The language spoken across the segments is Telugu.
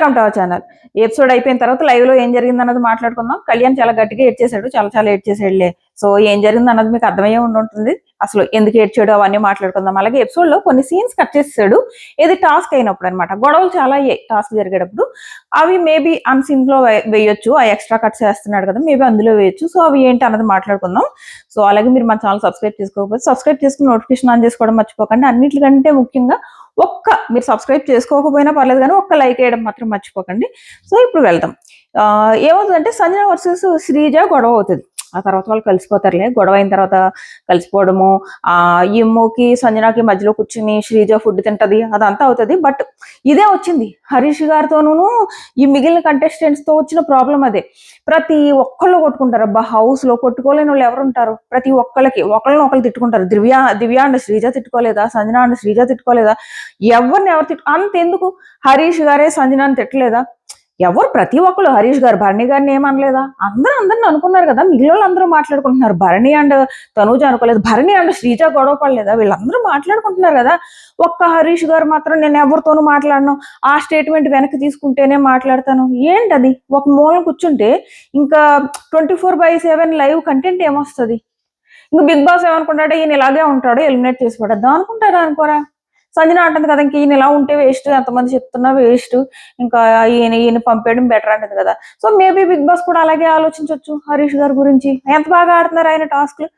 Welcome to our channel. Episode అయిపోయిన తర్వాత లైవ్ లో ఏం జరిగింది అన్నది మాట్లాడుకుందాం. కళ్యాణ్ చాలా గట్టిగా ఏడ్చేశాడు, చాలా ఏడ్చేసాడులే. సో ఏం జరిగింది అన్నది మీకు అర్థమయ్యే ఉంటుంది. అసలు ఎందుకు ఏడ్చాడు అవన్నీ మాట్లాడుకుందాం. అలాగే ఎపిసోడ్ లో కొన్ని సీన్స్ కట్ చేసాడు, ఏది టాస్క్ అయినప్పుడు అనమాట. గొడవలు చాలా అయ్యాయి టాస్క్ జరిగేటప్పుడు. అవి మేబీ అన్ సీన్ లో వేయొచ్చు, ఆ ఎక్స్ట్రా కట్ చేస్తున్నాడు కదా, మేబీ అందులో వేయొచ్చు. సో అవి ఏంటి అన్నది మాట్లాడుకుందాం. సో అలాగే మీరు మన ఛానల్ సబ్స్క్రైబ్ చేసుకోకపోతే సబ్స్క్రైబ్ చేసుకుని నోటిఫికేషన్ ఆన్ చేసుకోవడం మర్చిపోకండి. అన్నిటికంటే ముఖ్యంగా మీరు సబ్స్క్రైబ్ చేసుకోకపోయినా పర్లేదు కానీ ఒక్క లైక్ వేయడం మాత్రం మర్చిపోకండి. సో ఇప్పుడు వెళ్దాం. ఏమవుతుందంటే సంజన వర్సెస్ శ్రీజ గొడవ అవుతుంది. ఆ తర్వాత వాళ్ళు కలిసిపోతారులే. గొడవ అయిన తర్వాత కలిసిపోవడము, ఇమ్ముకి సంజనాకి మధ్యలో కూర్చుని శ్రీజ ఫుడ్ తింటది, అదంతా అవుతుంది. బట్ ఇదే వచ్చింది హరీష్ గారితోనూ ఈ మిగిలిన కంటెస్టెంట్స్ తో వచ్చిన ప్రాబ్లం అదే. ప్రతి ఒక్కళ్ళు కొట్టుకుంటారు. అబ్బా, హౌస్ లో కొట్టుకోలేని వాళ్ళు ఎవరు ఉంటారు? ప్రతి ఒక్కళ్ళకి ఒకళ్ళని ఒకళ్ళు తిట్టుకుంటారు. దివ్య అండ్ శ్రీజ తిట్టుకోలేదా, సంజన అండ్ శ్రీజ తిట్టుకోలేదా, ఎవరిని ఎవరు అంతెందుకు హరీష్ గారే సంజనాన్ని తిట్టలేదా? ఎవరు ప్రతి ఒక్కళ్ళు హరీష్ గారు భరణి గారిని ఏమనలేదా? అందరిని అనుకున్నారు కదా, మిగిలిన అందరూ మాట్లాడుకుంటున్నారు. భరణి అండ్ తనూజ అనుకోలేదు, భరణి అండ్ శ్రీజ గొడవ పడలేదా? వీళ్ళందరూ మాట్లాడుకుంటున్నారు కదా. ఒక్క హరీష్ గారు మాత్రం నేను ఎవరితోనూ మాట్లాడను, ఆ స్టేట్మెంట్ వెనక్కి తీసుకుంటేనే మాట్లాడతాను. ఏంటది? ఒక మూలం కూర్చుంటే ఇంకా 24/7 లైవ్ కంటెంట్ ఏమొస్తుంది? ఇంకా బిగ్ బాస్ ఏమనుకుంటాడో, ఈయన ఇలాగే ఉంటాడో ఎలిమినేట్ చేసి పడద్దాం అనుకుంటారా? అనుకోరా? సంజన అంటుంది కదా, ఇంక ఈయన ఇలా ఉంటే వేస్ట్, ఎంతమంది చెప్తున్నా వేస్ట్, ఇంకా ఈయన పంపేయడం బెటర్ అంటది కదా. సో మేబీ బిగ్ బాస్ కూడా అలాగే ఆలోచించవచ్చు హరీష్ గారి గురించి. ఎంత బాగా ఆడుతున్నారు ఆయన టాస్క్లు,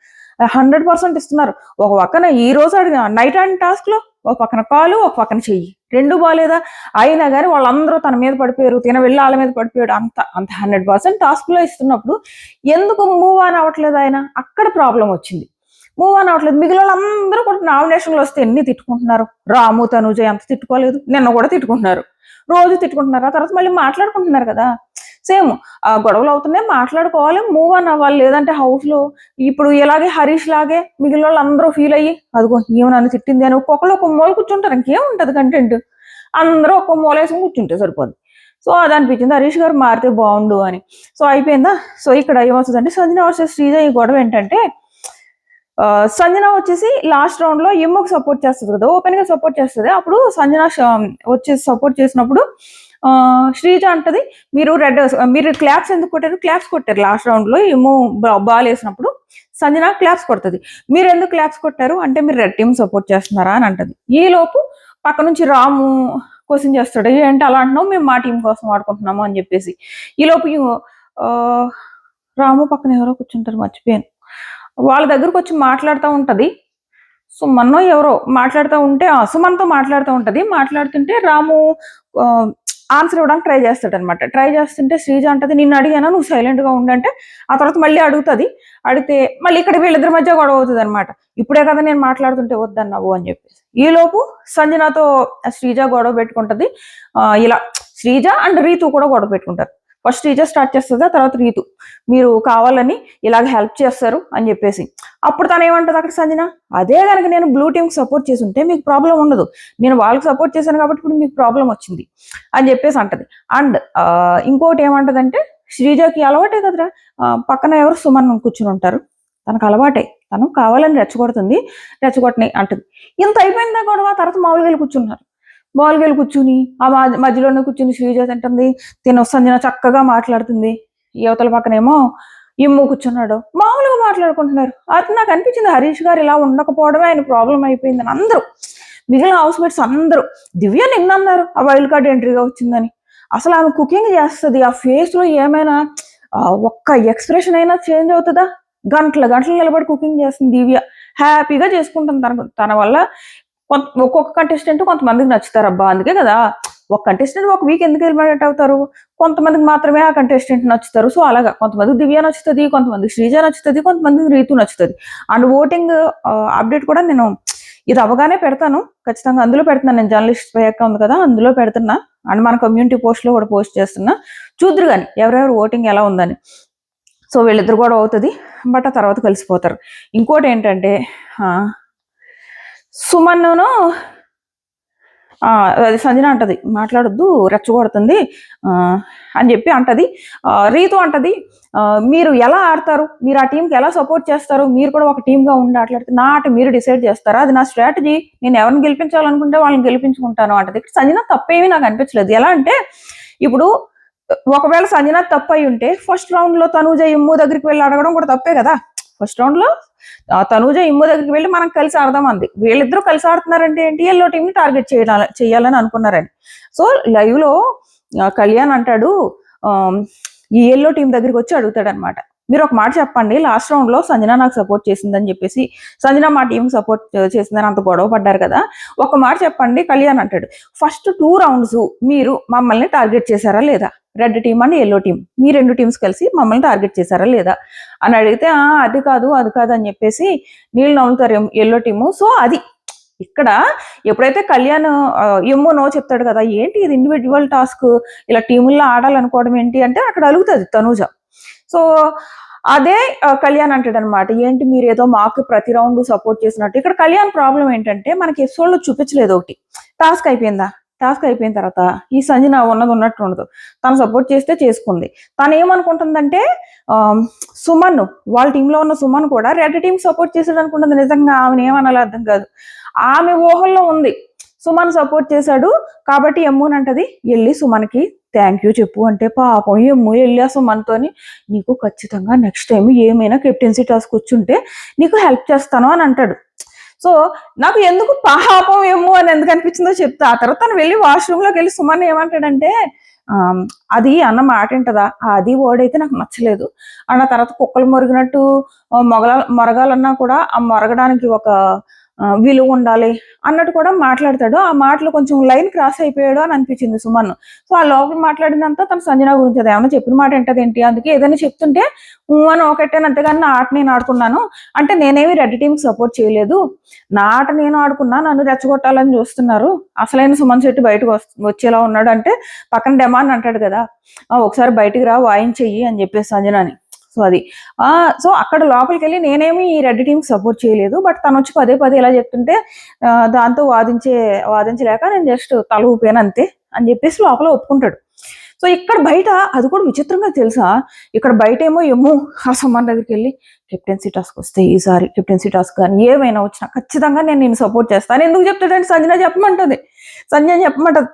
100% ఇస్తున్నారు. ఒక పక్కన ఈ రోజు అడిగిన నైట్ ఆడిన టాస్క్ లో ఒక పక్కన కాలు, ఒక పక్కన చెయ్యి, రెండు బాలేదా? అయినా కానీ వాళ్ళందరూ తన మీద పడిపోయారు, తిన వెళ్ళి వాళ్ళ మీద పడిపోయాడు. అంత 100% టాస్క్ లో ఇస్తున్నప్పుడు ఎందుకు మూవ్ ఆన్ అవ్వట్లేదు ఆయన? అక్కడ ప్రాబ్లం వచ్చింది. మూవ్ ఆన్ అవ్వట్లేదు. మిగిలిన వాళ్ళందరూ కూడా నామినేషన్లు వస్తే ఎన్ని తిట్టుకుంటున్నారు. రాము తనుజ ఎంత తిట్టుకోలేదు, నిన్న కూడా తిట్టుకుంటున్నారు, రోజు తిట్టుకుంటున్నారు. ఆ తర్వాత మళ్ళీ మాట్లాడుకుంటున్నారు కదా. సేమ్ గొడవలు అవుతున్నాయి, మాట్లాడుకోవాలి, మూవ్ ఆన్ అవ్వాలి. లేదంటే హౌస్ లో ఇప్పుడు ఇలాగే హరీష్ లాగే మిగిలిన వాళ్ళు అందరూ ఫీల్ అయ్యి, అదిగో ఏమో నన్ను తిట్టింది అని ఒక్కొక్కరు ఒక మూల కూర్చుంటారు. ఇంకేముంటది కంటెంట్? అందరూ ఒక్క మూలేసి కూర్చుంటే సరిపోదు. సో అది అనిపించింది హరీష్ గారు మారితే బాగుండు అని. సో అయిపోయిందా. సో ఇక్కడ ఏమవుతుందంటే సంజన వర్సెస్ శ్రీజ ఈ గొడవ ఏంటంటే, సంజన వచ్చేసి లాస్ట్ రౌండ్ లో ఎమ్మోకి సపోర్ట్ చేస్తుంది కదా, ఓపెన్ గా సపోర్ట్ చేస్తుంది. అప్పుడు సంజన వచ్చేసి సపోర్ట్ చేసినప్పుడు శ్రీజ అంటది, మీరు క్లాప్స్ ఎందుకు కొట్టారు? క్లాప్స్ కొట్టారు లాస్ట్ రౌండ్ లో ఏమో బాల్ వేసినప్పుడు. సంజన క్లాప్స్ కొడుతుంది. మీరు ఎందుకు క్లాప్స్ కొట్టారు అంటే, మీరు రెడ్ టీమ్ సపోర్ట్ చేస్తున్నారా అని అంటది. ఈ లోపు పక్క నుంచి రాము క్వశ్చన్ చేస్తాడు, ఏంటి అలా అంటున్నావు, మేము మా టీం కోసం ఆడుకుంటున్నాము అని చెప్పేసి. ఈ లోపు రాము పక్కన ఎవరో కూర్చుంటారు, మర్చిపోయాను, వాళ్ళ దగ్గరకు వచ్చి మాట్లాడుతూ ఉంటది. సుమన్నో ఎవరో మాట్లాడుతూ ఉంటే సుమన్తో మాట్లాడుతూ ఉంటది. మాట్లాడుతుంటే రాము ఆన్సర్ ఇవ్వడానికి ట్రై చేస్తాడు అనమాట. ట్రై చేస్తుంటే శ్రీజ అంటది, నిన్ను అడిగానా, నువ్వు సైలెంట్ గా ఉండంటే ఆ తర్వాత మళ్ళీ అడుగుతుంది. అడిగితే మళ్ళీ ఇక్కడ వీళ్ళిద్దరి మధ్య గొడవ అవుతుంది అనమాట. ఇప్పుడే కదా నేను మాట్లాడుతుంటే వద్దన్నావు అని చెప్పేసి. ఈ లోపు సంజనతో శ్రీజ గొడవ పెట్టుకుంటది. ఇలా శ్రీజ అండ్ రీతు కూడా గొడవ పెట్టుకుంటారు. ఫస్ట్ శ్రీజ స్టార్ట్ చేస్తుంది, ఆ తర్వాత రీతు, మీరు కావాలని ఇలాగ హెల్ప్ చేస్తారు అని చెప్పేసి. అప్పుడు తను ఏమంటది అక్కడ సంజన, అదే కనుక నేను బ్లూ టీమ్ సపోర్ట్ చేసి ఉంటే మీకు ప్రాబ్లం ఉండదు, నేను వాళ్ళకి సపోర్ట్ చేశాను కాబట్టి ఇప్పుడు మీకు ప్రాబ్లం వచ్చింది అని చెప్పేసి అంటది. అండ్ ఇంకోటి ఏమంటదంటే, శ్రీజకి అలవాటే కదరా, పక్కన ఎవరు సుమన్ కూర్చుని ఉంటారు, తనకు అలవాటే, తను కావాలని రెచ్చగొడుతుంది, రెచ్చగొట్టని అంటది. ఇంత అయిపోయిందా గొడవ. తర్వాత మామూలుగా కూర్చున్నారు. బాల్గేలు కూర్చుని ఆ మధ్యలోనే కూర్చుని శ్రీజ తింటుంది, తిన సంజన చక్కగా మాట్లాడుతుంది. యువతల పక్కనేమో ఇమ్ము కూర్చున్నాడు, మామూలుగా మాట్లాడుకుంటున్నారు. అది నాకు అనిపించింది హరీష్ గారు ఇలా ఉండకపోవడమే ఆయన ప్రాబ్లం అయిపోయిందని. అందరూ మిగిలిన హౌస్ మేట్స్ అందరూ దివ్య నిన్నన్నారు ఆ వైల్డ్ కార్డ్ ఎంట్రీగా వచ్చిందని. అసలు ఆమె కుకింగ్ చేస్తుంది, ఆ ఫేస్ లో ఏమైనా ఒక్క ఎక్స్ప్రెషన్ అయినా చేంజ్ అవుతుందా? గంటలు నిలబడి కుకింగ్ చేస్తుంది దివ్య, హ్యాపీగా చేసుకుంటుంది. తన వల్ల ఒక్కొక్క కంటెస్టెంట్ కొంతమందికి నచ్చుతారు. అబ్బా, అందుకే కదా ఒక కంటెస్టెంట్ ఒక వీక్ ఎందుకు ఎలిమినేట్ అవుతారు, కొంతమందికి మాత్రమే ఆ కంటెస్టెంట్ నచ్చుతారు. సో అలాగా కొంతమందికి దివ్య నచ్చుతుంది, కొంతమందికి శ్రీజ నచ్చుతుంది, కొంతమందికి రీతు నచ్చుతుంది. అండ్ ఓటింగ్ అప్డేట్ కూడా నేను ఇది అవగానే పెడతాను ఖచ్చితంగా. అందులో పెడుతున్నాను, నేను జర్నలిస్ట్ పోయాక ఉంది కదా, అందులో పెడుతున్నా. అండ్ మన కమ్యూనిటీ పోస్ట్ లో కూడా పోస్ట్ చేస్తున్నా, చూద్దరు కానీ ఎవరెవరు ఓటింగ్ ఎలా ఉందని. సో వీళ్ళిద్దరు కూడా అవుతుంది, బట్ ఆ తర్వాత కలిసిపోతారు. ఇంకోటి ఏంటంటే, సుమన్ను అది సంజన అంటది, మాట్లాడొద్దు రెచ్చగొడుతుంది అని చెప్పి అంటది. రీతు అంటది, మీరు ఎలా ఆడతారు, మీరు ఆ టీంకి ఎలా సపోర్ట్ చేస్తారు, మీరు కూడా ఒక టీంగా ఉండి ఆటలాడితే నా ఆట మీరు డిసైడ్ చేస్తారా, అది నా స్ట్రాటజీ, నేను ఎవరిని గెలిపించాలనుకుంటే వాళ్ళని గెలిపించుకుంటాను అంటది. సంజన తప్పేమీ నాకు అనిపించలేదు. ఎలా అంటే, ఇప్పుడు ఒకవేళ సంజన తప్పు అయి ఉంటే ఫస్ట్ రౌండ్ లో తనూజ ఇమ్ము దగ్గరికి వెళ్ళి అడగడం కూడా తప్పే కదా. ఫస్ట్ రౌండ్ లో తనూజ ఇమ్ము దగ్గరికి వెళ్ళి మనం కలిసి ఆడదాం అంది. వీళ్ళిద్దరూ కలిసి ఆడుతున్నారంటే ఏంటి, ఎల్లో టీమ్ ని టార్గెట్ చేయాలని అనుకున్నారని. సో లైవ్ లో కళ్యాణ్ అంటాడు, ఈ ఎల్లో టీం దగ్గరికి వచ్చి అడుగుతాడు అనమాట, మీరు ఒక మాట చెప్పండి, లాస్ట్ రౌండ్ లో సంజన నాకు సపోర్ట్ చేసిందని చెప్పేసి, సంజన మా టీం సపోర్ట్ చేసిందని అంత గొడవ పడ్డారు కదా, ఒక మాట చెప్పండి కళ్యాణ్ అంటాడు, ఫస్ట్ 2 రౌండ్స్ మీరు మమ్మల్ని టార్గెట్ చేశారా లేదా, red team and yellow team, me 2 teams కలిసి మమ్మల్ని టార్గెట్ చేశారా లేదా అని అడిగితే, అది కాదు అని చెప్పేసి నీళ్ళు నవ్వుతారు ఎల్లో టీము. సో అది ఇక్కడ ఎప్పుడైతే కళ్యాణ్ ఎమ్మో నో చెప్తాడు కదా, ఏంటి ఇది ఇండివిజువల్ టాస్క్, ఇలా టీముల్లో ఆడాలనుకోవడం ఏంటి అంటే అక్కడ అలుగుతుంది తనూజ. సో అదే కళ్యాణ్ అంటాడు అనమాట, ఏంటి మీరు ఏదో మాకు ప్రతి రౌండ్ సపోర్ట్ చేసినట్టు. ఇక్కడ కళ్యాణ్ ప్రాబ్లం ఏంటంటే మనకి ఎపిసోడ్లో చూపించలేదు. ఒకటి టాస్క్ అయిపోయిందా, టాస్క్ అయిపోయిన తర్వాత ఈ సంజన ఉన్నట్టు ఉండదు, తను సపోర్ట్ చేస్తే చేసుకుంది. తను ఏమనుకుంటుందంటే సుమన్, వాళ్ళ టీంలో ఉన్న సుమన్ కూడా రెడ్ టీం సపోర్ట్ చేసాడు అనుకుంటుంది. నిజంగా ఆమెను ఏమనాలి అర్థం కాదు, ఆమె ఊహల్లో ఉంది సుమన్ సపోర్ట్ చేశాడు కాబట్టి ఎమ్మునంటది, వెళ్ళి సుమన్కి థ్యాంక్ యూ చెప్పు అంటే, పాపం ఎమ్ము వెళ్ళి ఆ సుమన్తోని, నీకు ఖచ్చితంగా నెక్స్ట్ టైం ఏమైనా కెప్టెన్సీ టాస్క్ వచ్చుంటే నీకు హెల్ప్ చేస్తాను అని అంటాడు. సో నాకు ఎందుకు పాపం ఏమో అని ఎందుకు అనిపించిందో చెప్తా. ఆ తర్వాత తను వెళ్ళి వాష్రూమ్లోకి వెళ్ళి సుమన్ ఏమంటాడంటే, అది అన్న మాట ఏంటదా, అది ఓడైతే నాకు నచ్చలేదు అన్న తర్వాత కుక్కలు మొరిగినట్టు మొరగాలన్నా కూడా ఆ మొరగడానికి ఒక విలువ ఉండాలి అన్నట్టు కూడా మాట్లాడతాడు. ఆ మాటలు కొంచెం లైన్ క్రాస్ అయిపోయాడు అని అనిపించింది సుమన్. సో ఆ లోపల మాట్లాడిందంతా తన సంజన గురించి, అది ఏమన్నా చెప్పిన మాట ఏంటదేంటి, అందుకే ఏదైనా చెప్తుంటే అని ఒకటేను, అంతేగాని నా ఆట నేను ఆడుకున్నాను అంటే నేనేమి రెడ్ టీంకి సపోర్ట్ చేయలేదు, నా ఆట నేను ఆడుకున్నా, నన్ను రెచ్చగొట్టాలని చూస్తున్నారు, అసలైన సుమన్ శెట్టి బయటకు వచ్చేలా ఉన్నాడు అంటే పక్కన డెమాన్ అంటాడు కదా, ఒకసారి బయటికి రా వాయించెయ్యి అని చెప్పేసి సంజనాని. సో అది సో అక్కడ లోపలికి వెళ్ళి నేనేమి ఈ రెడ్ టీంకి సపోర్ట్ చేయలేదు, బట్ తను వచ్చి పదే ఇలా చెప్తుంటే దాంతో వాదించలేక నేను జస్ట్ తల ఊపాను అంతే అని చెప్పేసి లోపల ఒప్పుకుంటాడు. సో ఇక్కడ బయట అది కూడా విచిత్రంగా తెలుసా, ఇక్కడ బయట ఏమో ఆ సుమన్ దగ్గరికి వెళ్ళి, కెప్టెన్సీ టాస్క్ వస్తే ఈసారి కెప్టెన్సీ టాస్క్ కానీ ఏమైనా వచ్చినా ఖచ్చితంగా నేను సపోర్ట్ చేస్తాను. ఎందుకు చెప్తాడంటే సంజన చెప్పమంటుంది,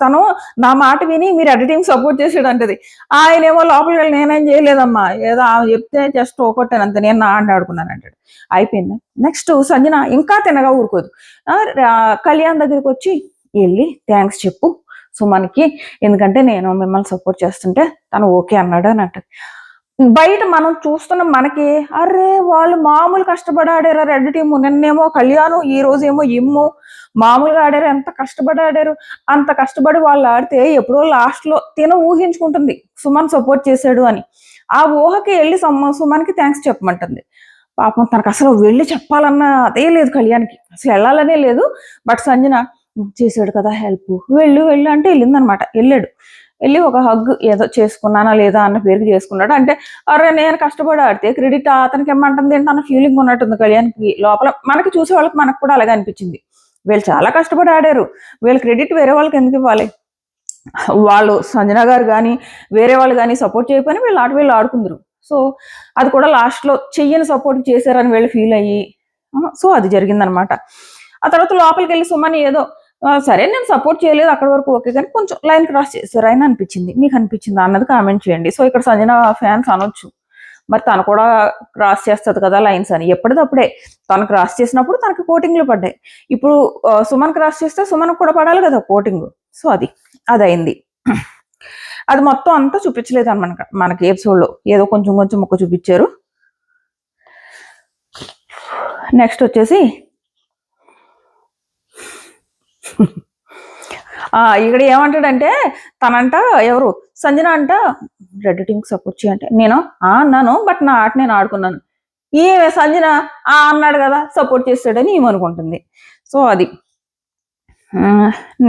తను నా మాట విని మీరు రెడ్ టీం సపోర్ట్ చేసాడు అంటది. ఆయన ఏమో లోపలికి వెళ్ళి నేనేం చేయలేదమ్మా, ఏదో ఆమె చెప్తే జస్ట్ ఒకటాను అంతే, నేను నా ఆట ఆడుకున్నాను అంటాడు. అయిపోయింది. నెక్స్ట్ సంజన ఇంకా తినగా ఊరుకోదు, కళ్యాణ్ దగ్గరికి వచ్చి వెళ్ళి థ్యాంక్స్ చెప్పు సుమన్కి, ఎందుకంటే నేను మిమ్మల్ని సపోర్ట్ చేస్తుంటే తను ఓకే అన్నాడు అని అంటది. బయట మనం చూస్తున్నాం, మనకి అరే వాళ్ళు మామూలు కష్టపడి ఆడారు రెడ్ టీము, నిన్నేమో కళ్యాణ్ ఈ రోజేమో ఇమ్ము మామూలుగా ఆడారు, ఎంత కష్టపడి ఆడారు, అంత కష్టపడి వాళ్ళు ఆడితే ఎప్పుడో లాస్ట్ లో ఊహించుకుంటుంది సుమన్ సపోర్ట్ చేశాడు అని. ఆ ఊహకి వెళ్ళి సుమన్కి థ్యాంక్స్ చెప్పమంటుంది. పాపం తనకు అసలు వెళ్ళి చెప్పాలన్న అదే లేదు, కళ్యాణ్కి అసలు వెళ్ళాలనే లేదు. బట్ సంజన చేశాడు కదా హెల్ప్, వెళ్ళు అంటే వెళ్ళిందనమాట. వెళ్ళి ఒక హగ్ ఏదో చేసుకున్నానా లేదా అన్న పేరుకి చేసుకున్నాడు. అంటే అరే నేను కష్టపడి ఆడితే క్రెడిట్ అతనికి ఏమంటుంది ఏంటి అన్న ఫీలింగ్ ఉన్నట్టుంది కళ్యాణ్కి. లోపల మనకి చూసే వాళ్ళకి మనకు కూడా అలాగే అనిపించింది, వీళ్ళు చాలా కష్టపడి ఆడారు, వీళ్ళ క్రెడిట్ వేరే వాళ్ళకి ఎందుకు ఇవ్వాలి, వాళ్ళు సంజన గారు కానీ వేరే వాళ్ళు కానీ సపోర్ట్ చేయకపోయినా వీళ్ళు ఆడుకుందరు. సో అది కూడా లాస్ట్లో చెయ్యని సపోర్ట్ చేశారని వీళ్ళు ఫీల్ అయ్యి, సో అది జరిగిందనమాట. ఆ తర్వాత లోపలికి వెళ్ళి సుమన్ ఏదో సరే నేను సపోర్ట్ చేయలేదు అక్కడి వరకు ఓకే, కానీ కొంచెం లైన్ క్రాస్ చేశారు అని అనిపించింది, మీకు అనిపించిందా అన్నది కామెంట్ చేయండి. సో ఇక్కడ సంజన ఫ్యాన్స్ అనొచ్చు, మరి తను కూడా క్రాస్ చేస్తుంది కదా లైన్స్ అని. ఎప్పటిదప్పుడే తను క్రాస్ చేసినప్పుడు తనకి కోటింగ్లు పడ్డాయి, ఇప్పుడు సుమన్ క్రాస్ చేస్తే సుమన్ కూడా పడాలి కదా కోటింగ్. సో అది అయింది. అది మొత్తం అంతా చూపించలేదు అనమాట మనకి ఎపిసోడ్లో, ఏదో కొంచెం ముక్క చూపించారు. నెక్స్ట్ వచ్చేసి ఇక్కడ ఏమంటాడంటే, తనంట ఎవరు సంజన అంట రెడ్ టీంకి సపోర్ట్ చేయంటే, నేను అన్నాను బట్ నా ఆట నేను ఆడుకున్నాను, ఈ సంజన అన్నాడు కదా సపోర్ట్ చేస్తాడని ఏమనుకుంటుంది. సో అది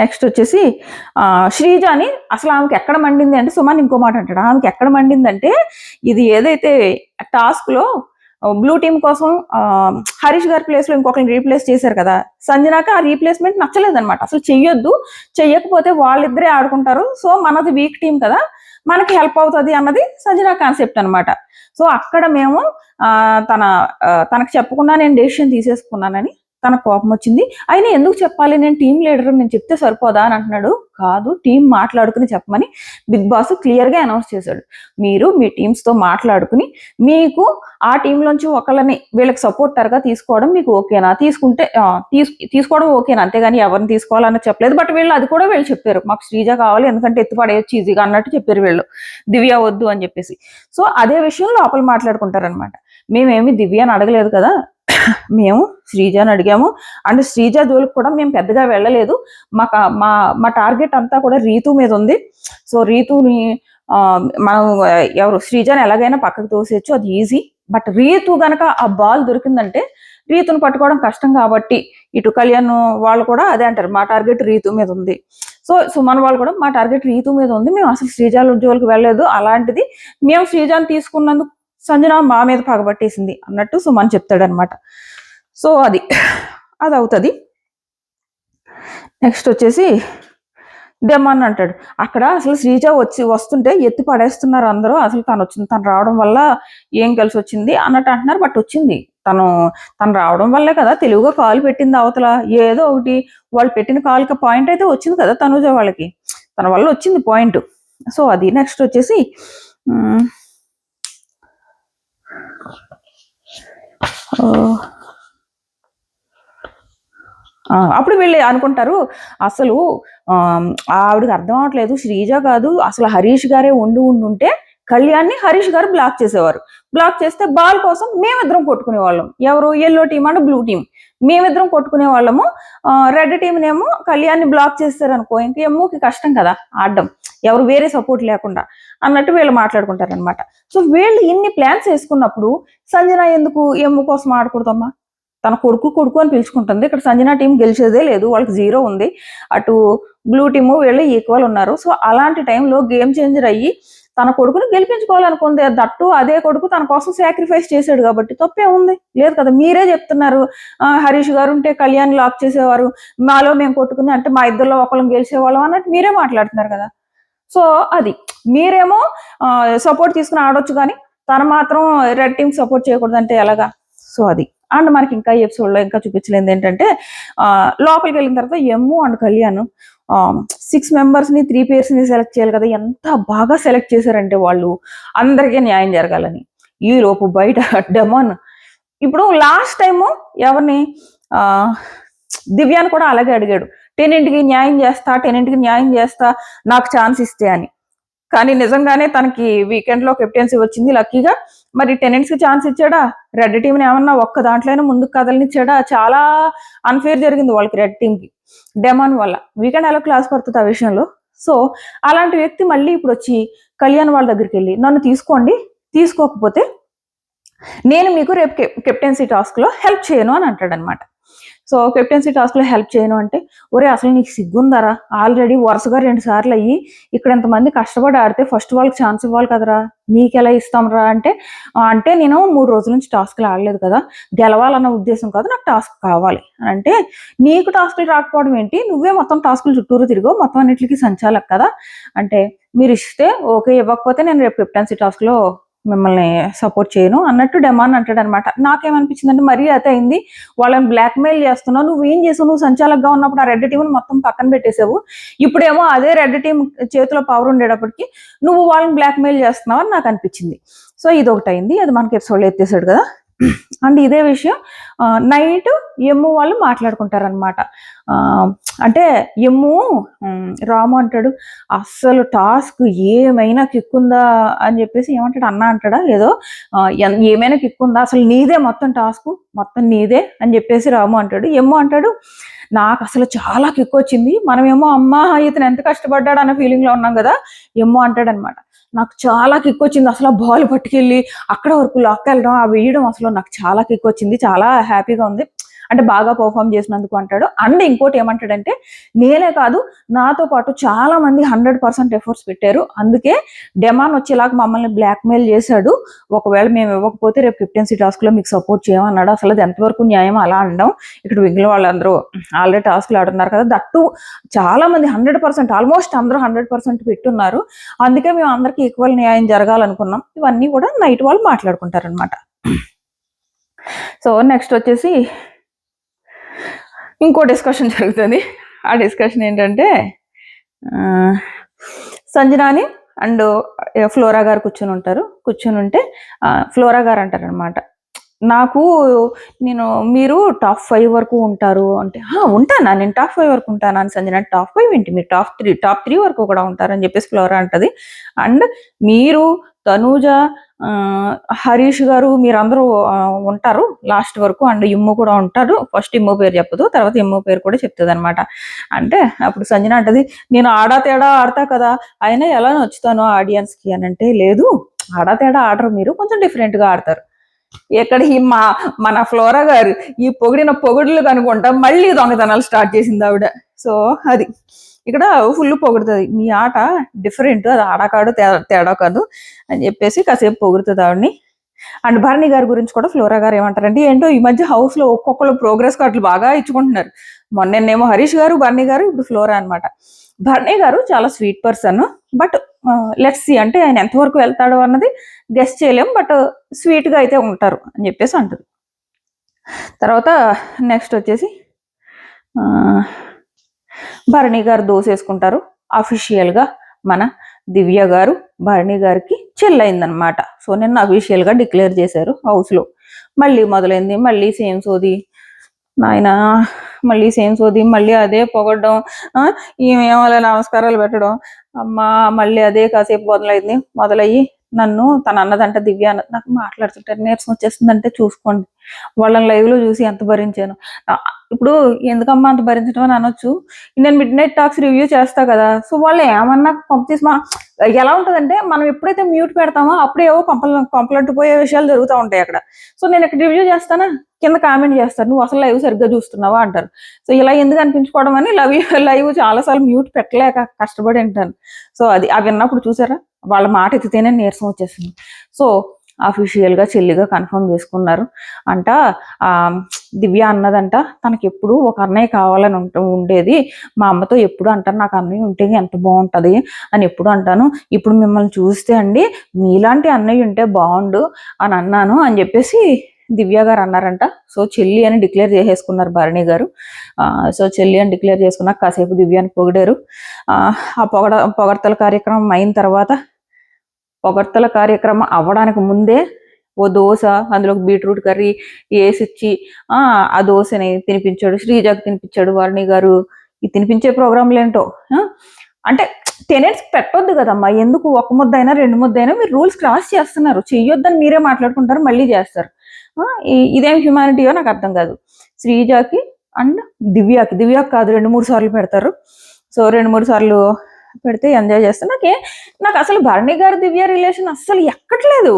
నెక్స్ట్ వచ్చేసి శ్రీజాని అసలు ఆమెకి ఎక్కడ మండింది అంటే, సుమన్ ఇంకో మాట అంటాడు, ఆమెకి ఎక్కడ మండిందంటే ఇది ఏదైతే టాస్క్ లో బ్లూ టీం కోసం హరీష్ గారి ప్లేస్ లో ఇంకొకరిని రీప్లేస్ చేశారు కదా, సంజనాకి ఆ రీప్లేస్మెంట్ నచ్చలేదన్నమాట. అసలు చెయ్యకపోతే వాళ్ళిద్దరే ఆడుకుంటారు, సో మనది వీక్ టీం కదా మనకి హెల్ప్ అవుతుంది అన్నది సంజన కాన్సెప్ట్ అనమాట. సో అక్కడ మేము తనకు చెప్పకుండా నేను డెసిషన్ తీసేసుకున్నానని తన కోపం వచ్చింది. అయినా ఎందుకు చెప్పాలి, నేను టీం లీడర్, నేను చెప్తే సరిపోదా అని అంటున్నాడు. కాదు, టీం మాట్లాడుకుని చెప్పమని బిగ్ బాస్ క్లియర్గా అనౌన్స్ చేశాడు. మీరు మీ టీమ్స్తో మాట్లాడుకుని మీకు ఆ టీంలోంచి ఒకళ్ళని వీళ్ళకి సపోర్టర్గా తీసుకోవడం మీకు ఓకేనా, తీసుకుంటే తీసుకోవడం ఓకేనా, అంతేగాని ఎవరిని తీసుకోవాలని చెప్పలేదు. బట్ వీళ్ళు అది కూడా వీళ్ళు చెప్పారు, మాకు శ్రీజ కావాలి ఎందుకంటే ఎత్తుపడేయచ్చు ఈజీగా అన్నట్టు చెప్పారు వీళ్ళు, దివ్య వద్దు అని చెప్పేసి. సో అదే విషయం లోపల మాట్లాడుకుంటారనమాట. మేమేమి దివ్య అని అడగలేదు కదా, మేము శ్రీజని అడిగాము. అండ్ శ్రీజ జోలికి కూడా మేము పెద్దగా వెళ్ళలేదు. మా టార్గెట్ అంతా కూడా రీతు మీద ఉంది. సో రీతుని మనం ఎవరు శ్రీజని ఎలాగైనా పక్కకు తోసేయచ్చు, అది ఈజీ. బట్ రీతు గనక ఆ బాల్ దొరికిందంటే రీతును పట్టుకోవడం కష్టం కాబట్టి ఇటు కళ్యాణ్ వాళ్ళు కూడా అదే అంటారు, మా టార్గెట్ రీతు మీద ఉంది. సో సుమన్ వాళ్ళు కూడా మా టార్గెట్ రీతు మీద ఉంది, మేము అసలు శ్రీజ జోలికి వెళ్ళలేదు. అలాంటిది మేము శ్రీజని తీసుకున్నందుకు సంజన మా మీద పగబట్టేసింది అన్నట్టు సుమన్ చెప్తాడనమాట. సో అది అవుతుంది. నెక్స్ట్ వచ్చేసి డెమాన్ అంటాడు, అక్కడ అసలు శ్రీజ వస్తుంటే ఎత్తి పడేస్తున్నారు అందరూ, అసలు తను రావడం వల్ల ఏం కలిసి వచ్చింది అన్నట్టు అంటున్నారు. బట్ వచ్చింది, తను రావడం వల్లే కదా తెలివిగా కాల్ పెట్టింది అవతల, ఏదో ఒకటి వాళ్ళు పెట్టిన కాల్కి పాయింట్ అయితే వచ్చింది కదా తనుజ వాళ్ళకి, తన వల్ల వచ్చింది పాయింట్. సో అది. నెక్స్ట్ వచ్చేసి అప్పుడు వీళ్ళు అనుకుంటారు, అసలు ఆవిడకి అర్థం అవట్లేదు, శ్రీజ కాదు అసలు హరీష్ గారే ఉంటే కళ్యాణ్ని హరీష్ గారు బ్లాక్ చేసేవారు. బ్లాక్ చేస్తే బాల్ కోసం మేమిద్దరం కొట్టుకునే వాళ్ళం. ఎవరు, yellow team and blue team, మేమిద్దరం కొట్టుకునే వాళ్ళము. రెడ్ టీంనేమో కళ్యాణ్ని బ్లాక్ చేస్తారనుకో, ఇంక ఎమ్ముకి కష్టం కదా ఆడడం, ఎవరు వేరే సపోర్ట్ లేకుండా అన్నట్టు వీళ్ళు మాట్లాడుకుంటారనమాట. సో వీళ్ళు ఇన్ని ప్లాన్స్ వేసుకున్నప్పుడు సంజన ఎందుకు ఎమ్ము కోసం ఆడకూడదమ్మా, తన కొడుకు అని పిలుచుకుంటుంది. ఇక్కడ సంజన టీం గెలిచేదే లేదు, వాళ్ళకి 0 ఉంది. అటు బ్లూ టీము వీళ్ళు ఈక్వల్ ఉన్నారు. సో అలాంటి టైంలో గేమ్ చేంజర్ అయ్యి తన కొడుకుని గెలిపించుకోవాలనుకుంది. దట్టు అదే కొడుకు తన కోసం సాక్రిఫైస్ చేశాడు కాబట్టి తప్పే ఉంది, లేదు కదా. మీరే చెప్తున్నారు హరీష్ గారు ఉంటే కళ్యాణ్ లాక్ చేసేవారు, మాలో మేము కొట్టుకుని అంటే మా ఇద్దరిలో ఒకళ్ళం గెలిచేవాళ్ళం అన్నట్టు మీరే మాట్లాడుతున్నారు కదా. సో అది మీరేమో సపోర్ట్ తీసుకుని ఆడొచ్చు, కానీ తను మాత్రం రెడ్ టీం సపోర్ట్ చేయకూడదు అంటే ఎలాగా. సో అది. అండ్ మనకి ఇంకా ఎపిసోడ్లో ఇంకా చూపించలేదు ఏంటంటే, లోపలికి వెళ్ళిన తర్వాత ఎమ్ము అండ్ కళ్యాణ్ 6 మెంబర్స్ని 3 పేర్స్ని సెలెక్ట్ చేయాలి కదా, ఎంత బాగా సెలెక్ట్ చేశారంటే వాళ్ళు అందరికీ న్యాయం జరగాలని. ఈ లోపు బయట డెమాన్ ఇప్పుడు లాస్ట్ టైము ఎవరిని దివ్యాన్ని కూడా అలాగే అడిగాడు, 10 న్యాయం చేస్తా నాకు ఛాన్స్ ఇస్తే అని. కానీ నిజంగానే తనకి వీకెండ్ లో కెప్టెన్సీ వచ్చింది లక్కీగా. మరి టెనెంట్స్ కి ఛాన్స్ ఇచ్చాడా, రెడ్ టీంని ఏమన్నా ఒక్క దాంట్లోనే ముందుకు కదలనిచ్చాడా, చాలా అన్ఫేర్ జరిగింది వాళ్ళకి రెడ్ టీం కి డెమాన్ వల్ల. వీకెండ్ ఎలా క్లాస్ పడుతుంది ఆ విషయంలో. సో అలాంటి వ్యక్తి మళ్ళీ ఇప్పుడు వచ్చి కళ్యాణ్ వాళ్ళ దగ్గరికి వెళ్ళి నన్ను తీసుకోండి, తీసుకోకపోతే నేను మీకు రేపు కెప్టెన్సీ టాస్క్ లో హెల్ప్ చేయను అని అంటాడనమాట. సో కెప్టెన్సీ టాస్క్ లో హెల్ప్ చేయను అంటే, ఒరే అసలు నీకు సిగ్గుందరా, ఆల్రెడీ వరుసగా 2 సార్లు అయ్యి ఇక్కడ ఎంతమంది కష్టపడి ఆడితే ఫస్ట్ వాళ్ళకి ఛాన్స్ ఇవ్వాలి కదరా, నీకెలా ఇస్తాంరా అంటే నేను 3 రోజుల నుంచి టాస్క్లు ఆడలేదు కదా, గెలవాలన్న ఉద్దేశం కాదు, నాకు టాస్క్ కావాలి అంటే, నీకు టాస్క్లు రాకపోవడం ఏంటి, నువ్వే మొత్తం టాస్కులు చుట్టూరు తిరిగో, మొత్తం అన్నిటికీ సంచాలక్ కదా అంటే, మీరు ఇస్తే ఓకే, ఇవ్వకపోతే నేను రేపు కెప్టెన్సీ టాస్క్ లో మిమ్మల్ని సపోర్ట్ చేయను అన్నట్టు డెమాన్ అంటాడు అనమాట. నాకేమనిపించింది అంటే, మరీ అదే అయింది, వాళ్ళని బ్లాక్మెయిల్ చేస్తున్నావు, నువ్వేం చేసావు, నువ్వు సంచాలకుగా ఉన్నప్పుడు ఆ రెడ్ టీంని మొత్తం పక్కన పెట్టేసావు, ఇప్పుడేమో అదే రెడ్ టీం చేతిలో పవర్ ఉండేటప్పటికి నువ్వు వాళ్ళని బ్లాక్మెయిల్ చేస్తున్నావు అని నాకు అనిపించింది. సో ఇది ఒకటి అయింది, అది మనకి ఎపిసోడ్లో ఎత్తేసాడు కదా. అండ్ ఇదే విషయం నైట్ ఎమ్ము వాళ్ళు మాట్లాడుకుంటారనమాట. అంటే ఎమ్ము రాము అంటాడు, అస్సలు టాస్క్ ఏమైనా కిక్కుందా అని చెప్పేసి ఏమంటాడు, అన్న అంటాడా ఏదో, ఏమైనా కిక్కుందా, అసలు నీదే మొత్తం టాస్క్, మొత్తం నీదే అని చెప్పేసి రాము అంటాడు. ఎమ్ము అంటాడు, నాకు అసలు చాలా కిక్ వచ్చింది, మనమేమో అమ్మ ఇతను ఎంత కష్టపడ్డాడు అన్న ఫీలింగ్ లో ఉన్నాం కదా. ఎమ్ము అంటాడనమాట, నాకు చాలా కిక్ వచ్చింది, అసలు ఆ బాల్ పట్టుకెళ్ళి అక్కడ వరకు లాక్కెళ్ళడం, ఆ వేయడం, అసలు నాకు చాలా కిక్ వచ్చింది, చాలా హ్యాపీగా ఉంది, అంటే బాగా పర్ఫామ్ చేసినందుకు అంటాడు. అండ్ ఇంకోటి ఏమంటాడంటే, నేనే కాదు నాతో పాటు చాలా మంది 100% ఎఫర్ట్స్ పెట్టారు, అందుకే డెమాన్ వచ్చేలాగా మమ్మల్ని బ్లాక్మెయిల్ చేశాడు, ఒకవేళ మేము ఇవ్వకపోతే రేపు కెప్టెన్సీ టాస్క్ లో మీకు సపోర్ట్ చేయమన్నాడు. అసలు అది ఎంతవరకు న్యాయం అలా అనడం. ఇక్కడ మిగిలిన వాళ్ళందరూ ఆల్రెడీ టాస్క్లు ఆడుతున్నారు కదా, దట్టు చాలా మంది 100%, ఆల్మోస్ట్ అందరూ 100% పెట్టున్నారు, అందుకే మేము అందరికీ ఈక్వల్ న్యాయం జరగాలనుకున్నాం. ఇవన్నీ కూడా నైట్ వాళ్ళు మాట్లాడుకుంటారనమాట. సో నెక్స్ట్ వచ్చేసి ఇంకో డిస్కషన్ జరుగుతుంది. ఆ డిస్కషన్ ఏంటంటే సంజనాని అండ్ ఫ్లోరా గారు కూర్చొని ఉంటే ఫ్లోరా గారు అంటారు అనమాట, నాకు మీరు టాప్ 5 వరకు ఉంటారు అంటే, ఉంటానా నేను టాప్ 5 వరకు ఉంటానా అని సంజన, టాప్ 5 ఏంటి మీరు టాప్ 3 వరకు కూడా ఉంటారని చెప్పేసి ఫ్లోరా అంటది. అండ్ మీరు తనూజ హరీష్ గారు మీరందరూ ఉంటారు లాస్ట్ వరకు, అండ్ ఇమ్ము కూడా ఉంటారు. ఫస్ట్ ఇమ్ము పేరు చెప్పదు, తర్వాత ఇమ్ము పేరు కూడా చెప్తుంది అనమాట. అంటే అప్పుడు సంజన అంటది, నేను ఆడా తేడా ఆడతా కదా, అయినా ఎలా నచ్చుతాను ఆడియన్స్ కి అని అంటే, లేదు ఆడా తేడా ఆడరు, మీరు కొంచెం డిఫరెంట్ గా ఆడతారు. ఎక్కడ మన ఫ్లోరా గారు ఈ పొగిడిన పొగుడులు కనుకుంటా మళ్ళీ దొంగతనాలు స్టార్ట్ చేసింది ఆవిడ. సో అది ఇక్కడ ఫుల్ పొగుడుతుంది, మీ ఆట డిఫరెంట్, అది ఆడకాడు తేడా కాదు అని చెప్పేసి కాసేపు పొగుడుతుంది ఆవిడని. అండ్ భరణి గారి గురించి కూడా ఫ్లోరా గారు ఏమంటారంటే, ఏంటో ఈ మధ్య హౌస్ లో ఒక్కొక్కరు ప్రోగ్రెస్ కార్డులు బాగా ఇచ్చుకుంటున్నారు. మొన్నేమో హరీష్ గారు, భరణి గారు, ఇప్పుడు ఫ్లోరా అనమాట. భరణి గారు చాలా sweet person, but let's see అంటే ఆయన ఎంతవరకు వెళ్తాడో అన్నది గెస్ట్ చేయలేం, బట్ స్వీట్ గా అయితే ఉంటారు అని చెప్పేసి అంటది. తర్వాత నెక్స్ట్ వచ్చేసి భరణి గారు దోశ వేసుకుంటారు. అఫీషియల్ గా మన దివ్య గారు భరణి గారికి చెల్లయిందనమాట. సో నిన్న అఫీషియల్ గా డిక్లేర్ చేశారు హౌస్ లో. మళ్ళీ మొదలైంది, మళ్ళీ సేమ్ సోది నాయన, మళ్ళీ సేమ్ సోది, మళ్ళీ అదే పొగడ్డం, ఈమెమో నమస్కారాలు పెట్టడం, అమ్మా మళ్ళీ అదే కాసేపు మొదలయ్యి నన్ను తన అన్నదంట దివ్య అన్నది, నాకు మాట్లాడుతుంటారు నీరసం వచ్చేస్తుందంటే చూసుకోండి, వాళ్ళని లైవ్ లో చూసి ఎంత భరించాను. ఇప్పుడు ఎందుకమ్మా అంత భరించడం అని అనొచ్చు, నేను మిడ్ నైట్ టాక్స్ రివ్యూ చేస్తా కదా, సో వాళ్ళు ఏమన్నా పంపిస్తీ ఎలా ఉంటుందంటే, మనం ఎప్పుడైతే మ్యూట్ పెడతామో అప్పుడే ఏవో పంపలట్టుపోయే విషయాలు జరుగుతూ ఉంటాయి అక్కడ. సో నేను ఇక్కడ రివ్యూ చేస్తానా, కింద కామెంట్ చేస్తారు, నువ్వు అసలు లైవ్ సరిగ్గా చూస్తున్నావా అంటారు. సో ఇలా ఎందుకు అనిపించుకోవడం అని లైవ్ చాలాసార్లు మ్యూట్ పెట్టలేక కష్టపడి ఉంటాను. సో అది అవి విన్నప్పుడు చూసారా, వాళ్ళ మాట ఎత్తితేనే నీరసం వచ్చేసింది. సో అఫీషియల్ గా చెల్లిగా కన్ఫర్మ్ చేసుకున్నారు అంట. దివ్య అన్నదంట, తనకి ఎప్పుడు ఒక అన్నయ్య కావాలని ఉండేది, మా అమ్మతో ఎప్పుడు అంటారు నాకు అన్నయ్య ఉంటే ఎంత బాగుంటది అని ఎప్పుడు అంటాను, ఇప్పుడు మిమ్మల్ని చూస్తే అండి మీలాంటి అన్నయ్య ఉంటే బాగుండు అని అన్నాను అని చెప్పేసి దివ్య గారు అన్నారంట. సో చెల్లి అని డిక్లేర్ చేసేసుకున్నారు భరణి గారు. సో చెల్లి అని డిక్లేర్ చేసుకున్నాక కాసేపు దివ్యాన్ని పొగిడారు. ఆ పొగడ్తల కార్యక్రమం అయిన తర్వాత, పొగడ్తల కార్యక్రమం అవ్వడానికి ముందే ఓ దోశ, అందులోకి బీట్రూట్ కర్రీ వేసిచ్చి ఆ దోశని తినిపించాడు, శ్రీజాకి తినిపించాడు భరణి గారు. ఈ తినిపించే ప్రోగ్రాంలు ఏంటో, అంటే టెనెట్స్ పెట్టొద్దు కదమ్మా, ఎందుకు ఒక ముద్దైనా 2 ముద్దైనా మీరు రూల్స్ క్రాస్ చేస్తున్నారు, చెయ్యొద్దని మీరే మాట్లాడుకుంటారు మళ్ళీ చేస్తారు. ఇదేం హ్యూమానిటీయో నాకు అర్థం కాదు. శ్రీజాకి అండ్ దివ్యాకి కాదు 2-3 సార్లు పెడతారు. సో 2-3 సార్లు పెడితే ఎంజాయ్ చేస్తా. నాకు అసలు భరణి గారి దివ్య రిలేషన్ అస్సలు ఎక్కట్లేదు.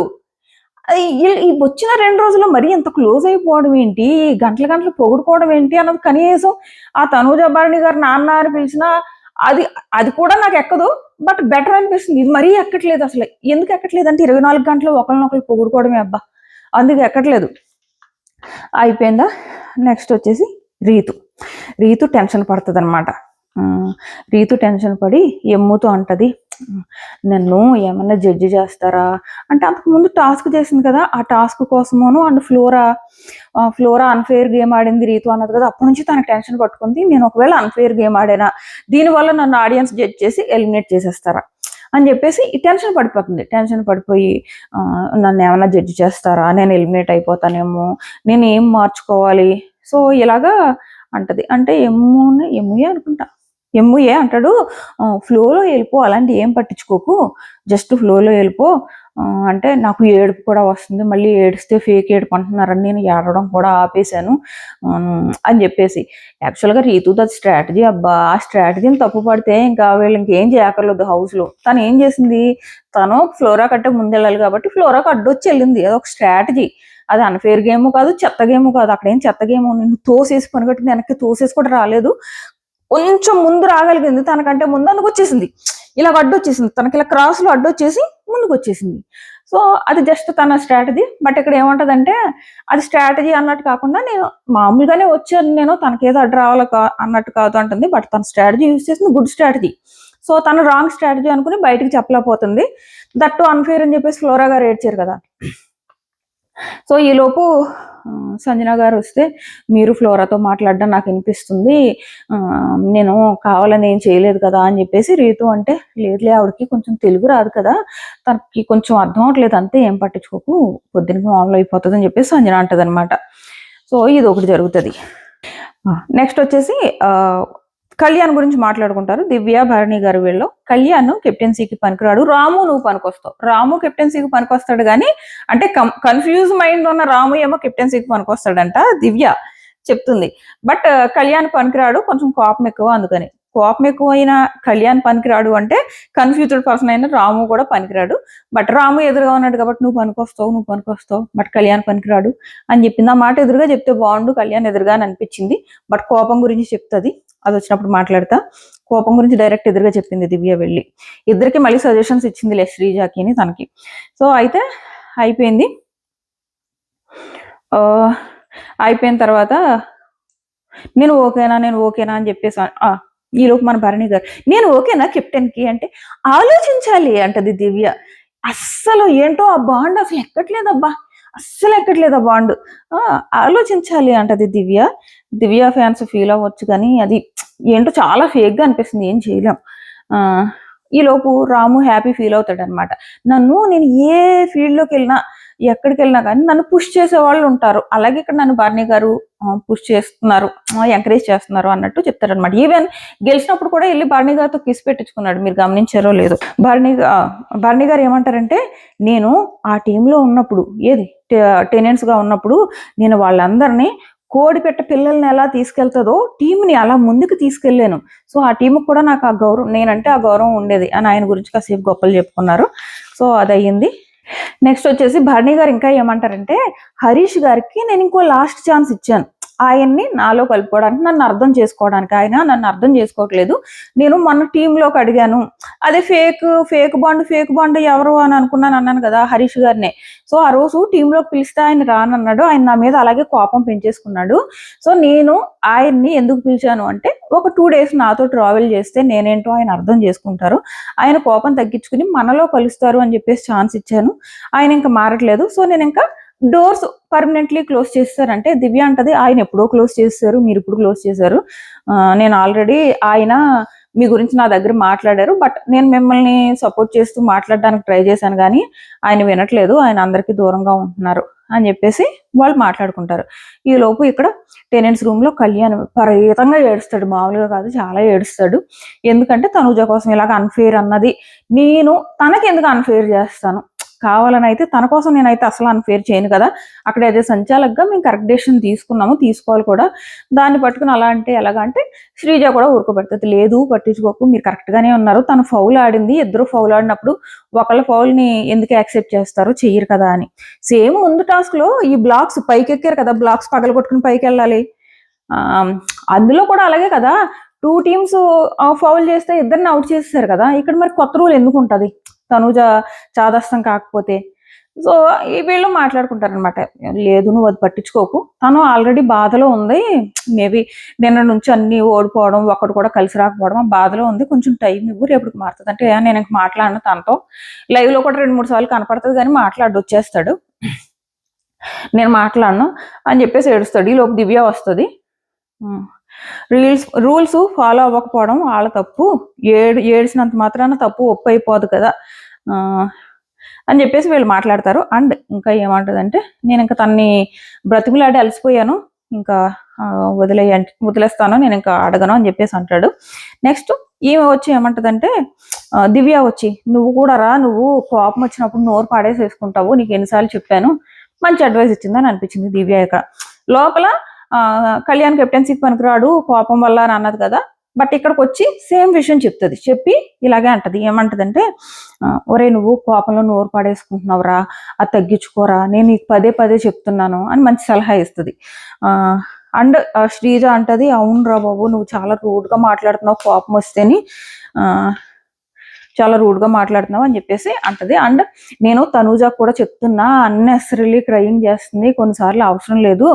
ఈ వచ్చిన 2 రోజుల్లో మరీ ఎంత క్లోజ్ అయిపోవడం ఏంటి, గంటలు పొగుడుకోవడం ఏంటి అన్నది కనీసం ఆ తనూజ భరణి గారు నాన్న అని పిలిచినా అది కూడా నాకు ఎక్కదు, బట్ బెటర్ అనిపిస్తుంది. ఇది మరీ ఎక్కట్లేదు అసలు. ఎందుకు ఎక్కట్లేదు అంటే 24 గంటలు ఒకరినొకరు పొగుడుకోవడమే అబ్బా, అందుకు ఎక్కట్లేదు. అయిపోయిందా. నెక్స్ట్ వచ్చేసి రీతు టెన్షన్ పడుతుంది అనమాట. రీతు టెన్షన్ పడి ఎమ్ముతో అంటది, నన్ను ఏమన్నా జడ్జి చేస్తారా అంటే, అంతకుముందు టాస్క్ చేసింది కదా, ఆ టాస్క్ కోసమోను అండ్ ఫ్లోరా అన్ఫెయిర్ గేమ్ ఆడింది రీతు అన్నది కదా, అప్పటి నుంచి తనకు టెన్షన్ పట్టుకుంది, నేను ఒకవేళ అన్ఫెయిర్ గేమ్ ఆడానా, దీనివల్ల నన్ను ఆడియన్స్ జడ్జ్ చేసి ఎలిమినేట్ చేసేస్తారా అని చెప్పేసి ఈ టెన్షన్ పడిపోతుంది. టెన్షన్ పడిపోయి నన్ను ఏమైనా జడ్జి చేస్తారా, నేను ఎలిమినేట్ అయిపోతానేమో, నేను ఏం మార్చుకోవాలి, సో ఇలాగా అంటది. అంటే ఎమ్ముయే అనుకుంటా, ఎమ్ముయే అంటాడు, ఫ్లోలో వెళ్ళిపో, అలాంటి ఏం పట్టించుకోకు, జస్ట్ ఫ్లోలో వెళ్ళిపో అంటే, నాకు ఏడుపు కూడా వస్తుంది, మళ్ళీ ఏడిస్తే ఫేక్ ఏడుపు అంటున్నారని నేను ఏడవడం కూడా ఆపేశాను అని చెప్పేసి. యాక్చువల్గా రీతుది స్ట్రాటజీ అబ్బా, ఆ స్ట్రాటజీని తప్పు పడితే ఇంకా వీళ్ళు ఇంకేం చేయక్కర్లేదు హౌస్లో. తను ఏం చేసింది, తను ఫ్లోరా కంటే ముందెళ్ళాలి కాబట్టి ఫ్లోరాకి అడ్డొచ్చి వెళ్ళింది, అదొక స్ట్రాటజీ. అది అన్ఫేర్ గేమ్ కాదు, చెత్త గేమ్ కాదు. అక్కడ ఏం చెత్త గేమ్, నేను తోసేసి పనిగట్టింది, వెనక్కి తోసేసి కూడా రాలేదు, కొంచెం ముందు రాగలిగింది, తనకంటే ముందు అందుకు వచ్చేసింది, ఇలా అడ్డొచ్చేసింది, తనకి ఇలా క్రాస్లో అడ్డొచ్చేసి ముందుకు వచ్చేసింది. సో అది జస్ట్ తన స్ట్రాటజీ. బట్ ఇక్కడ ఏమంటదంటే, అది స్ట్రాటజీ అన్నట్టు కాకుండా, నేను మామూలుగానే వచ్చాను, నేను తనకేదో అడ్డు రావాలి అన్నట్టు కాదు అంటుంది. బట్ తన స్ట్రాటజీ యూజ్ చేసింది గుడ్ స్ట్రాటజీ. సో తను రాంగ్ స్ట్రాటజీ అనుకుని బయటికి చెప్పలేకపోతుంది. దట్టు అన్ఫేర్ అని చెప్పేసి ఫ్లోరా గారు ఏడ్చారు కదా. సో ఈలోపు సంజన గారు వస్తే మీరు ఫ్లోరాతో మాట్లాడడం నాకు వినిపిస్తుంది, నేను కావాలని ఏం చేయలేదు కదా అని చెప్పేసి రీతు అంటే, లేదులే ఆవిడకి కొంచెం తెలుగు రాదు కదా, తనకి కొంచెం అర్థం అవట్లేదు అంతే, ఏం పట్టించుకోకు, పొద్దున్నకి మామూలు అయిపోతుంది అని చెప్పేసి సంజన అంటది అనమాట. సో ఇది ఒకటి జరుగుతుంది. నెక్స్ట్ వచ్చేసి కళ్యాణ్ గురించి మాట్లాడుకుంటారు దివ్య భరణి గారు. వీళ్ళు కళ్యాణ్ కెప్టెన్సీకి పనికిరాడు, రాము నువ్వు పనికొస్తావు, రాము కెప్టెన్సీకి పనికొస్తాడు కానీ అంటే కన్ఫ్యూజ్ మైండ్ ఉన్న రాము ఏమో కెప్టెన్సీకి పనికొస్తాడంట దివ్య చెప్తుంది. బట్ కళ్యాణ్ పనికిరాడు, కొంచెం కోపం ఎక్కువ, అందుకని కోపం ఎక్కువైన కళ్యాణ్ పనికిరాడు అంటే కన్ఫ్యూజ్డ్ పర్సన్ అయిన రాము కూడా పనికిరాడు. బట్ రాము ఎదురుగా ఉన్నాడు కాబట్టి నువ్వు పనికొస్తావు, బట్ కళ్యాణ్ పనికిరాడు అని చెప్పింది. ఆ మాట ఎదురుగా చెప్తే బాగుండు, కళ్యాణ్ ఎదురుగా అని అనిపించింది. బట్ కోపం గురించి చెప్తుంది, అది వచ్చినప్పుడు మాట్లాడతా. కోపం గురించి డైరెక్ట్ ఎదురుగా చెప్పింది దివ్య వెళ్ళి. ఇద్దరికి మళ్ళీ సజెషన్స్ ఇచ్చింది లే శ్రీజాకి అని తనకి. సో అయితే అయిపోయిన తర్వాత నేను ఓకేనా అని చెప్పేసి ఈలోపు మన భరణి గారు నేను ఓకేనా కెప్టెన్కి అంటే ఆలోచించాలి అంటది దివ్య. అస్సలు ఏంటో ఆ బాండ్ అసలు ఎక్కట్లేదబ్బా, అస్సలు ఎక్కట్లేదు ఆ బాండ్, ఆలోచించాలి అంటది దివ్య. దివ్య ఫ్యాన్స్ ఫీల్ అవ్వచ్చు కానీ అది ఏంటో చాలా ఫేక్గా అనిపిస్తుంది, ఏం చేయలేం. ఈలోపు రాము హ్యాపీ ఫీల్ అవుతాడు అనమాట. నేను ఏ ఫీల్డ్లోకి వెళ్ళినా ఎక్కడికి వెళ్ళినా కానీ నన్ను పుష్ చేసే వాళ్ళు ఉంటారు, అలాగే ఇక్కడ నన్ను భరణి గారు పుష్ చేస్తున్నారు, ఎంకరేజ్ చేస్తున్నారు అన్నట్టు చెప్తారనమాట. ఈవెన్ గెలిచినప్పుడు కూడా వెళ్ళి భరణి గారితో కిస్ పెట్టించుకున్నాడు, మీరు గమనించారో లేదో. భరణి గారు ఏమంటారంటే, నేను ఆ టీంలో ఉన్నప్పుడు టెనెంట్స్గా ఉన్నప్పుడు నేను వాళ్ళందరినీ కోడిపెట్ట పిల్లల్ని ఎలా తీసుకెళ్తుందో టీంని అలా ముందుకు తీసుకెళ్లాను. సో ఆ టీంకి కూడా నాకు ఆ గౌరవం, నేనంటే ఆ గౌరవం ఉండేది అని ఆయన గురించి కాసేపు గొప్పలు చెప్పుకున్నారు. సో అది అయ్యింది. నెక్స్ట్ వచ్చేసి భరణి గారు ఇంకా ఏమంటారంటే, హరీష్ గారికి నేను ఇంకో లాస్ట్ ఛాన్స్ ఇచ్చాను ఆయన్ని నాలో కలుపుకోవడానికి, నన్ను అర్థం చేసుకోవడానికి. ఆయన నన్ను అర్థం చేసుకోవట్లేదు. నేను మన టీంలోకి అడిగాను, అదే ఫేక్ బాండ్ ఎవరు అని అన్నాను కదా, హరీష్ గారినే. సో ఆ రోజు టీంలోకి పిలిస్తే ఆయన రానన్నాడు, ఆయన నా మీద అలాగే కోపం పెంచేసుకున్నాడు. సో నేను ఆయన్ని ఎందుకు పిలిచాను అంటే, ఒక 2 days నాతో ట్రావెల్ చేస్తే నేనేంటో ఆయన అర్థం చేసుకుంటారు, ఆయన కోపం తగ్గించుకుని మనలో కలుస్తారు అని చెప్పేసి ఛాన్స్ ఇచ్చాను. ఆయన ఇంకా మారట్లేదు. సో నేను ఇంకా డోర్స్ పర్మనెంట్లీ క్లోజ్ చేస్తారంటే, దివ్య అంటది ఆయన ఎప్పుడో క్లోజ్ చేస్తారు, మీరు ఇప్పుడు క్లోజ్ చేశారు, నేను ఆల్రెడీ ఆయన మీ గురించి నా దగ్గర మాట్లాడారు, బట్ నేను మిమ్మల్ని సపోర్ట్ చేస్తూ మాట్లాడడానికి ట్రై చేశాను కానీ ఆయన వినట్లేదు, ఆయన అందరికీ దూరంగా ఉంటున్నారు అని చెప్పేసి వాళ్ళు మాట్లాడుకుంటారు. ఈ లోపు ఇక్కడ టెనెంట్స్ రూమ్ లో కళ్యాణ్ విపరీతంగా ఏడుస్తాడు, మామూలుగా కాదు చాలా ఏడుస్తాడు. ఎందుకంటే తనుజ కోసం ఇలాగ అన్ఫేర్ అన్నది, నేను తనకి ఎందుకు అన్ఫేర్ చేస్తాను, కావాలని అయితే తన కోసం నేనైతే అసలు అన్ఫేర్ చేయను కదా, అక్కడ ఏదో సంచాలకుగా మేము కరెక్ట్ డెసిషన్ తీసుకున్నాము, తీసుకోవాలి కూడా, దాన్ని పట్టుకుని అలా అంటే ఎలాగా అంటే శ్రీజ కూడా ఊరుకోబెడుతుంది, లేదు పట్టించుకోకు, మీరు కరెక్ట్ గానే ఉన్నారు, తను ఫౌల్ ఆడింది, ఇద్దరు ఫౌల్ ఆడినప్పుడు ఒకళ్ళ ఫౌల్ ని ఎందుకు యాక్సెప్ట్ చేస్తారు, చెయ్యరు కదా అని. సేమ్ ముందు టాస్క్ లో ఈ బ్లాక్స్ పైకి ఎక్కారు కదా, బ్లాక్స్ పగల కొట్టుకుని పైకి వెళ్ళాలి, అందులో కూడా అలాగే కదా, 2 teams ఫౌల్ చేస్తే ఇద్దరిని అవుట్ చేస్తారు కదా, ఇక్కడ మరి కొత్త రూల్ ఎందుకు ఉంటుంది, తనుజ చాదస్తం కాకపోతే. సో వీళ్ళు మాట్లాడుకుంటారనమాట, లేదు నువ్వు అది పట్టించుకోకు, తను ఆల్రెడీ బాధలో ఉంది, మేబీ నిన్న నుంచి అన్ని ఓడిపోవడం ఒకటి కూడా కలిసి రాకపోవడం ఆ బాధలో ఉంది, కొంచెం టైం ఇవ్వు, రేపటికి మారుతుంది అంటే నేను ఇంక మాట్లాడను తనతో, లైవ్ లో కూడా 2-3 సార్లు కనపడుతుంది కానీ వచ్చేస్తాడు, నేను మాట్లాడను అని చెప్పేసి ఏడుస్తాడు. ఈ లోపు దివ్య వస్తుంది, రూల్స్ ఫాలో అవ్వకపోవడం వాళ్ళ తప్పు, ఏడ్చినంత మాత్రాన తప్పు ఒప్పు అయిపోదు కదా అని చెప్పేసి వీళ్ళు మాట్లాడతారు. అండ్ ఇంకా ఏమంటుందంటే, నేను ఇంకా తన్ని బ్రతిమలాడి అలసిపోయాను, ఇంకా వదిలేస్తాను, నేను ఇంకా అడగను అని చెప్పేసి అంటాడు. నెక్స్ట్ ఈమె వచ్చి ఏమంటదంటే, దివ్య వచ్చి నువ్వు కూడా రా, నువ్వు కోపం వచ్చినప్పుడు నోరు పాడేసేసుకుంటావు, నీకు ఎన్నిసార్లు చెప్పాను, మంచి అడ్వైస్ ఇచ్చిందని అనిపించింది దివ్య. ఇక్కడ లోపల కళ్యాణ్ కెప్టెన్సీకి పనికిరాడు కోపం వల్ల అని అన్నది కదా, బట్ ఇక్కడికి వచ్చి సేమ్ విషయం చెప్తుంది, చెప్పి ఇలాగే అంటది, ఏమంటదంటే, ఒరే నువ్వు కోపంలో నోరు పాడేసుకుంటున్నావురా, అది తగ్గించుకోరా, నేను నీకు పదే చెప్తున్నాను అని మంచి సలహా ఇస్తుంది. అండ్ శ్రీజ అంటది, అవునురా బాబు నువ్వు చాలా రూడ్గా మాట్లాడుతున్నావు కోపం వస్తేని, చాలా రూడ్గా మాట్లాడుతున్నావు అని చెప్పేసి అంటది. అండ్ నేను తనూజకు కూడా చెప్తున్నా, అన్నెసరీలీ క్రయింగ్ చేస్తుంది, కొన్నిసార్లు అవసరం లేదు,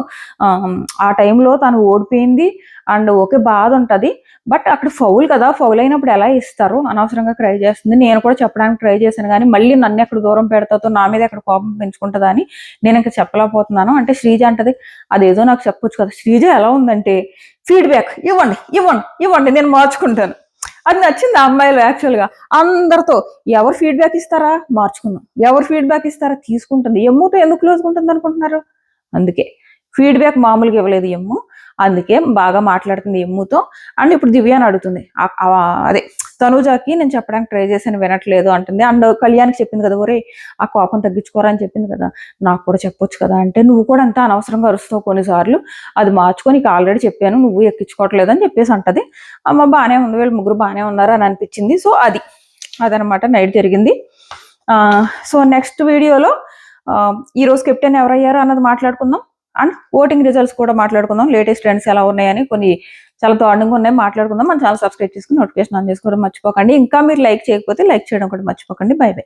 ఆ టైంలో తను ఓడిపోయింది అండ్ ఓకే బాధ ఉంటుంది, బట్ అక్కడ ఫౌల్ కదా, ఫౌల్ అయినప్పుడు ఎలా ఇస్తారు, అనవసరంగా క్రై చేస్తుంది. నేను కూడా చెప్పడానికి ట్రై చేశాను కానీ మళ్ళీ నన్ను ఎక్కడ దూరం పెడతాతో, నా మీద ఎక్కడ కోపం పెంచుకుంటుందా అని నేను ఇంకా చెప్పలేకపోతున్నాను అంటే శ్రీజ అంటది, అదేదో నాకు చెప్పొచ్చు కదా. శ్రీజ ఎలా ఉందంటే, ఫీడ్బ్యాక్ ఇవ్వండి ఇవ్వండి ఇవ్వండి నేను మార్చుకుంటాను. అది నచ్చింది ఆ అమ్మాయిలో. యాక్చువల్గా అందరితో ఎవరు ఫీడ్బ్యాక్ ఇస్తారా మార్చుకుందాం, ఎవరు ఫీడ్బ్యాక్ ఇస్తారా తీసుకుంటుంది. ఎమ్ముతో ఎందుకు క్లోజ్గా ఉంటుంది అనుకుంటున్నారు? అందుకే ఫీడ్బ్యాక్ మామూలుగా ఇవ్వలేదు ఎమ్ము, అందుకే బాగా మాట్లాడుతుంది ఎమ్ముతో. అండ్ ఇప్పుడు దివ్యాని అడుగుతుంది, అదే తనూజకి నేను చెప్పడానికి ట్రై చేశాను వినట్లేదు అంటుంది. అండ్ కళ్యాణ్కి చెప్పింది కదా, ఒరే ఆ కోపం తగ్గించుకోరా అని చెప్పింది కదా, నాకు కూడా చెప్పొచ్చు కదా అంటే, నువ్వు కూడా అంతా అనవసరంగా అరుస్తావు కొన్నిసార్లు, అది మార్చుకొని నీకు ఆల్రెడీ చెప్పాను, నువ్వు ఎక్కించుకోవట్లేదు అని చెప్పేసి అంటది. అమ్మ బాగానే ఉంది, వీళ్ళు ముగ్గురు బాగానే ఉన్నారు అని అనిపించింది. సో అదనమాట నైట్ జరిగింది. సో నెక్స్ట్ వీడియోలో ఈరోజు కెప్టెన్ ఎవరయ్యారు అన్నది మాట్లాడుకుందాం. అండ్ ఓటింగ్ రిజల్ట్స్ కూడా మాట్లాడుకుందాం, లేటెస్ట్ ట్రెండ్స్ ఎలా ఉన్నాయని, కొన్ని చాలా దారుణంగా ఉన్నాయి మాట్లాడుకుందాం. మన ఛానల్ సబ్స్క్రైబ్ చేసుకుని నోటిఫికేషన్ ఆన్ చేసుకోవడం మర్చిపోకండి. ఇంకా మీరు లైక్ చేయకపోతే లైక్ చేయడం కూడా మర్చిపోకండి. By by.